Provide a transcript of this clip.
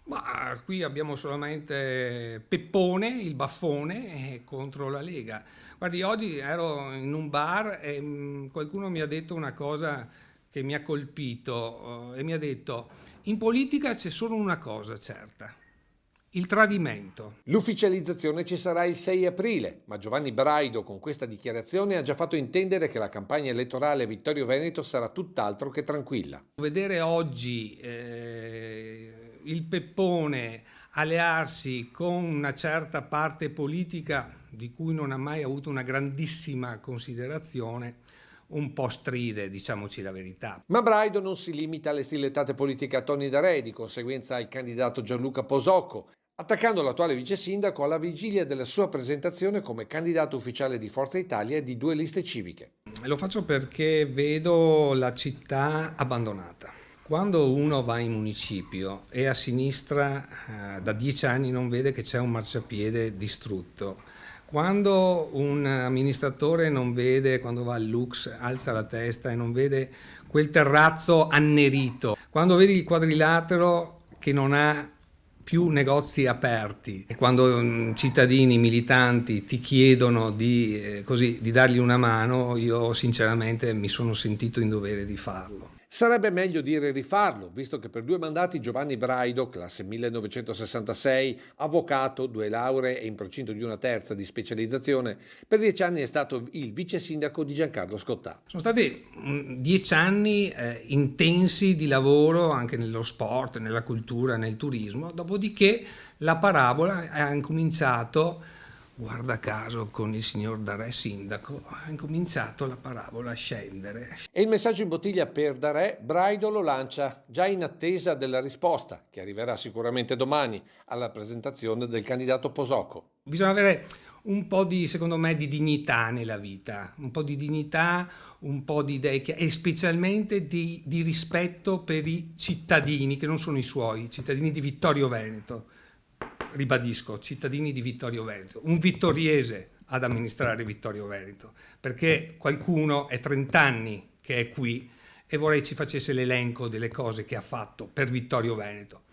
Ma qui abbiamo solamente Peppone, il baffone, contro la Lega. Guardi, oggi ero in un bar e qualcuno mi ha detto una cosa che mi ha colpito e mi ha detto, in politica c'è solo una cosa certa, il tradimento. L'ufficializzazione ci sarà il 6 aprile, ma Giovanni Braido con questa dichiarazione ha già fatto intendere che la campagna elettorale a Vittorio Veneto sarà tutt'altro che tranquilla. Vedere oggi il Peppone allearsi con una certa parte politica di cui non ha mai avuto una grandissima considerazione, un po' stride, diciamoci la verità. Ma Braido non si limita alle stilettate politiche a Toni Darè, di conseguenza al candidato Gianluca Posocco, attaccando l'attuale vice sindaco alla vigilia della sua presentazione come candidato ufficiale di Forza Italia e di due liste civiche. Lo faccio perché vedo la città abbandonata. Quando uno va in municipio e a sinistra da 10 anni non vede che c'è un marciapiede distrutto, quando un amministratore non vede, quando va al Lux, alza la testa e non vede quel terrazzo annerito, quando vedi il quadrilatero che non ha più negozi aperti e quando cittadini militanti ti chiedono di dargli una mano, io sinceramente mi sono sentito in dovere di farlo. Sarebbe meglio dire rifarlo, visto che per 2 mandati Giovanni Braido, classe 1966, avvocato, 2 lauree e in procinto di una terza di specializzazione, per 10 anni è stato il vice sindaco di Giancarlo Scottà. Sono stati 10 anni intensi di lavoro anche nello sport, nella cultura, nel turismo, dopodiché la parabola ha incominciato, guarda caso con il signor Darè sindaco, ha incominciato la parabola a scendere. E il messaggio in bottiglia per Darè, Braido lo lancia già in attesa della risposta, che arriverà sicuramente domani, alla presentazione del candidato Posocco. Bisogna avere un po' di, secondo me, di dignità nella vita, un po' di dignità, un po' di idee e specialmente di rispetto per i cittadini che non sono i suoi, i cittadini di Vittorio Veneto. Ribadisco, cittadini di Vittorio Veneto, un vittoriese ad amministrare Vittorio Veneto, perché qualcuno è 30 anni che è qui e vorrei ci facesse l'elenco delle cose che ha fatto per Vittorio Veneto.